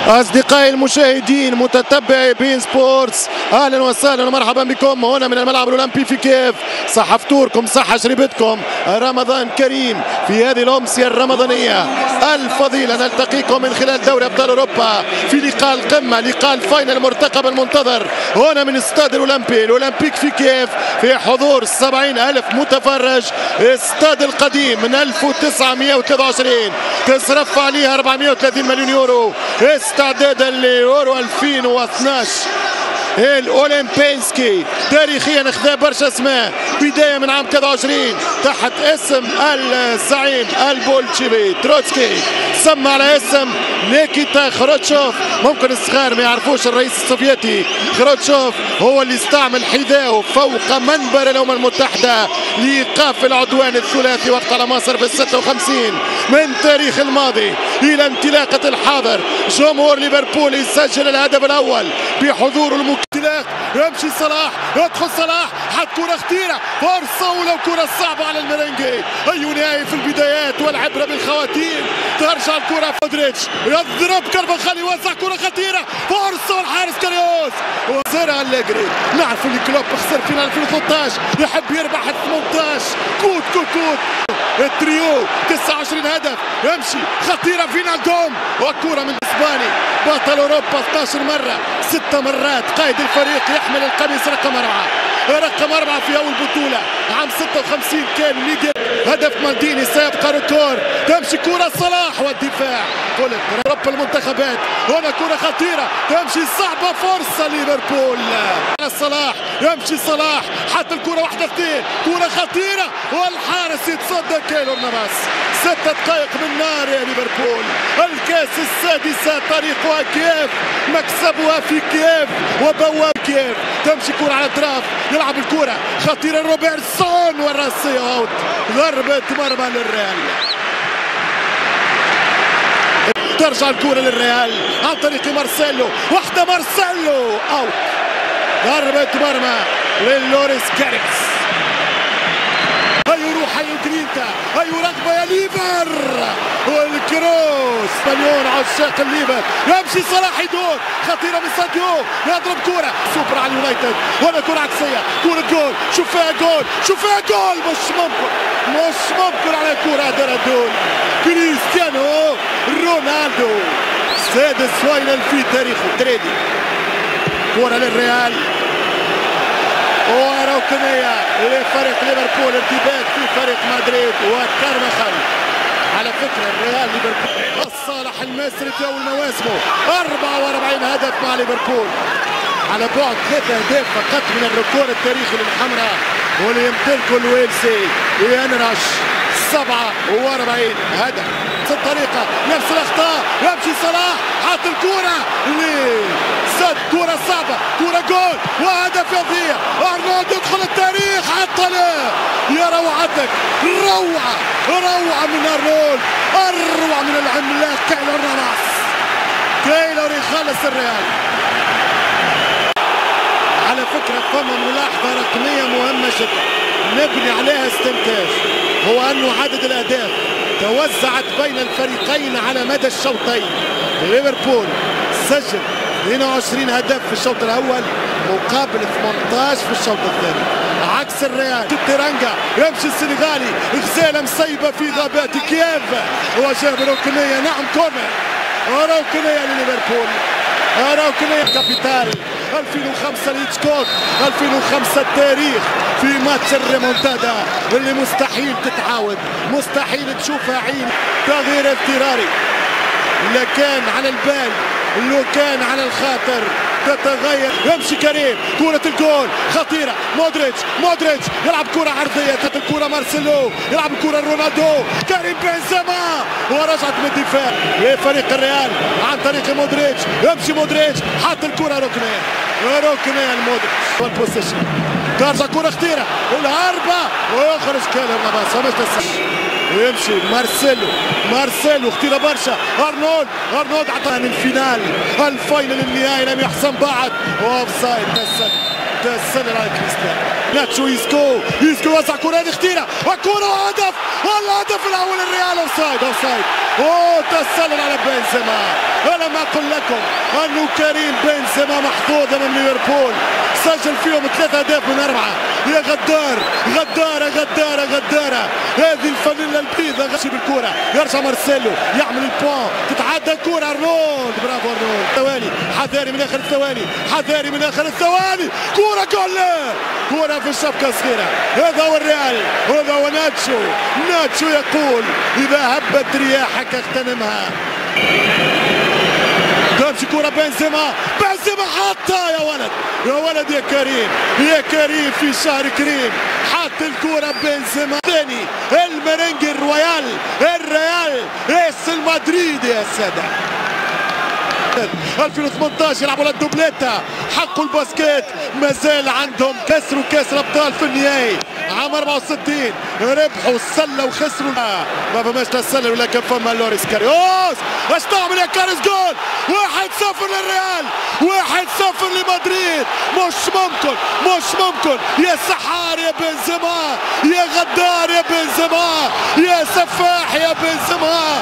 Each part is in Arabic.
أصدقائي المشاهدين متتبعي بين سبورتس، أهلا وسهلا ومرحبا بكم هنا من الملعب الأولمبي في كييف. صح فطوركم، صح شربتكم، رمضان كريم. في هذه الأمسية الرمضانية الفضيلة نلتقيكم من خلال دوري أبطال أوروبا في لقاء القمة، لقاء الفاينل المرتقب المنتظر هنا من استاد الأولمبيك في كييف في حضور 70,000 متفرج. استاد القديم من 1923 تصرف عليه 430 مليون يورو استعدادا ليورو 2012 الاولمبيسكي. تاريخيا اخذ برشا اسماء، بدايه من عام 23 تحت اسم الزعيم البولشيفي تروتسكي، سمى على اسم نيكيتا خروتشوف. ممكن الصغار ما يعرفوش الرئيس السوفيتي خروتشوف هو اللي استعمل حذاءه فوق منبر الامم المتحده لايقاف العدوان الثلاثي وقت على مصر في 56 من تاريخ الماضي الى انطلاقه الحاضر. جمهور ليفربول يسجل الهدف الاول بحضور الانطلاق. يمشي صلاح، يدخل صلاح، حط كرة خطيرة، فرصة ولو كرة صعبة على المرنجي. أي نهاية في البدايات والعبرة بالخواتيم. ترجع الكرة مودريتش، يضرب كارفاخال، يوزع كرة خطيرة، فرصة والحارس كاريوس وزرع أليجري. نعرف اللي كلوب خسر فينا 2013 يحب يربح 18. كوت كوت كوت التريو 29 هدف، يمشي خطيرة فينالدوم والكرة من اسباني بطل اوروبا 12 مرة 6 مرات قائد الفريق يحمل القميص رقم 4 في اول بطولة عام 56 كان ميغيل. هدف مالديني سيبقى ريكورد. تمشي كرة صلاح والدفاع قلت اوروبا المنتخبات. هنا كرة خطيرة تمشي صعبة، فرصة ليفربول على صلاح. يمشي صلاح حتى الكرة واحدة اثنين، كرة خطيرة والحارس يتصدى كيلور نافاس. 6 دقائق من نار يا ليفربول. الكاس السادسة طريقها كييف، مكسبها في كييف وبواب كييف. تمشي كرة على الاطراف، يلعب الكرة خطيرة روبرتسون والراسية اوت. ضربة مرمى للريال. ترجع الكرة للريال عن طريق مارسيلو، واحدة مارسيلو اوت. ضربة مرمى للوريس كاريكس. هاي روح، هاي جرينتا، هاي رغبة يا ليفر والكروس. مليون عشاق الليفر. يمشي صلاح يدور، خطيرة من ساديو، يضرب كرة سوبر على اليونايتد. هنا كرة عكسية، كرة جول، شوف فيها جول، شوف فيها جول. مش ممكن على كرة درادول. كريستيانو رونالدو 6 فاينل في تاريخه. تريدي كرة للريال وركنية لفريق ليفربول. ارتباك في فريق مدريد وكارفاخال. على فكرة الريال ليفربول الصالح المصري في أول مواسمه 44 هدف مع ليفربول، على بعد 3 أهداف فقط من الريكورد التاريخي للحمراء واللي يمتلكه الويلسي ينرش 47 هدف. نفس الطريقة، نفس الأخطاء. يمشي صلاح حط الكرة سد، كرة صعبة، كرة جول وهدف يضيع. أرنولد يدخل التاريخ حتى يا روعتك، روعة من أرنولد، أروع من العملاق كيلور نافاس. كيلور يخلص الريال. على فكرة فما ملاحظة رقمية مهمة جدا نبني عليها استنتاج، هو أنه عدد الأهداف توزعت بين الفريقين على مدى الشوطين. ليفربول سجل 22 هدف في الشوط الأول مقابل 18 في الشوط الثاني، عكس الريال. تيرانجا يمشي السنغالي، غزالة مسيبة في غابات كييف وجاب ركنية. نعم كورنر، ركنية لليفربول، ركنية كابيتال 2005 لهيتشكوك، 2005 التاريخ في ماتش الريمونتادا اللي مستحيل تتعاود، مستحيل تشوفها عين. تغيير اضطراري لا كان على البال، لو كان على الخاطر تتغير. يمشي كريم، كرة الجول خطيرة. مودريتش يلعب كرة عرضية، تحت الكرة مارسيلو، يلعب الكرة رونالدو، كريم بنزيما ورجعت من الدفاع لفريق الريال عن طريق مودريتش. يمشي مودريتش حط الكرة ركنية لمودريتش والبوسيشن. ترجع كرة خطيرة والهربة ويخرج كيلور نافاس مش تسجل. ويمشي مارسيلو خطيرة برشا. أرنولد عطاها من الفاينل النهائي لم يحسم بعد. اوف سايد تسلل على كريستيانو. ناتشو يسكو وزع كرة هذه خطيرة وكرة وهدف، والهدف الأول الريال. اوف سايد تسلل على بنزيما. ألم أقل لكم أنه كريم بنزيما محظوظ أمام ليفربول، سجل فيهم 3 أهداف من 4. يا غدار غدارة غدارة غدارة، هذه الفانيلا البيضاء. غشي بالكرة، يرجع مارسيلو يعمل البوان، تتعدى كرة أرنولد، برافو أرنولد. ثواني حذاري من آخر الثواني، حذاري من آخر الثواني، كرة جول، كرة في الشبكة الصغيرة. هذا هو الريال، هذا هو ناتشو. ناتشو يقول إذا هبت رياحك اغتنمها. تمشي كرة بنزيما، بنزيما حطها يا ولد، يا ولد يا كريم، يا كريم في شهر كريم. حط الكرة بنزيما ثاني. المرنج الريال اس المدريد يا سادة. 2018 يلعبوا للدوبليتا، حقوا الباسكيت، مازال عندهم كسروا كاس الابطال في النهائي عام 64، ربحوا السله وخسروا. ما فماش لا السله ولا كان فما لوريس كاريوس. اش تعمل يا كاريوس؟ جول 1-0 للريال، 1-0 لمدريد. مش ممكن يا سحار يا بنزيما، يا غدار يا بنزيما، يا سفاح يا بنزيما.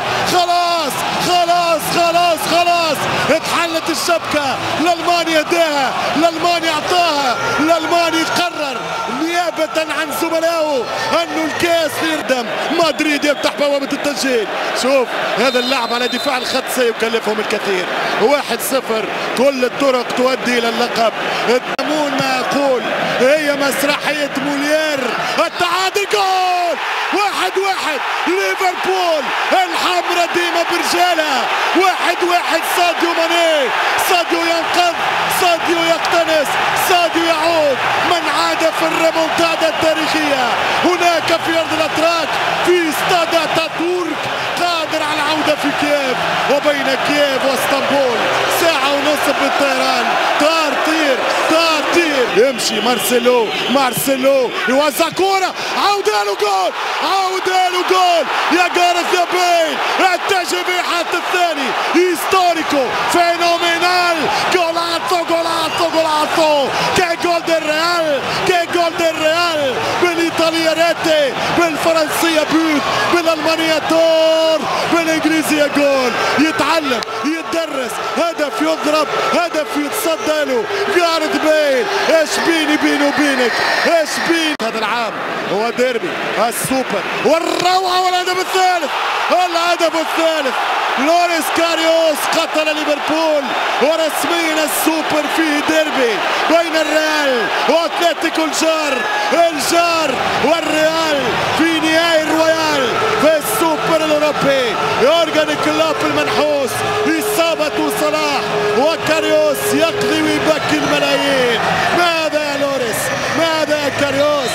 خلاص اتحلت الشبكة. الألماني هداها، الألماني أعطاها، الألماني قرر نيابة عن زملائه أنه الكاس يردم. مدريد يفتح بوابة التسجيل. شوف هذا اللعب على دفاع الخط سيكلفهم الكثير. 1-0، كل الطرق تؤدي إلى اللقب. الدمون ما يقول هي مسرحية موليير. التعادل، جول 1-1 ليفربول. الحمرة ديما برجالها. 1-1. ساديو ماني، ساديو ينقذ، ساديو يقتنص، ساديو يعود. من عاد في الريمونتادا التاريخية هناك في أرض الأتراك في استاد أتاتورك، قادر على العودة في كييف. وبين كييف واسطنبول 1.5 ساعة بالطيران. طار طير يمشي مارسيلو يوزع كرة، عودة له جول يا جارث يا بيل. اتجه به حتى الثاني، هيستوريكو فينومينال. جولاتو كي جول ديل ريال. بالايطالية ريتي، بالفرنسية بوت، بالالمانية دور، بالانجليزية جول. يتعلم، يتدرس، هدف يضرب، هدف يتصدى له. جارث بيل، ايش بيني وبينك، ايش بين. هذا العام هو ديربي السوبر والروعة. والهدف الثالث، لوريس كاريوس قتل ليفربول. ورسميا السوبر فيه ديربي بين الريال واتلتيكو الجار والريال في نهائي الرويال في السوبر الاوروبي. يورجن كلوب المنحوس، اصابة صلاح وكاريوس يقضي ويبكي الملايين. ماذا يا لوريس، ماذا يا كاريوس؟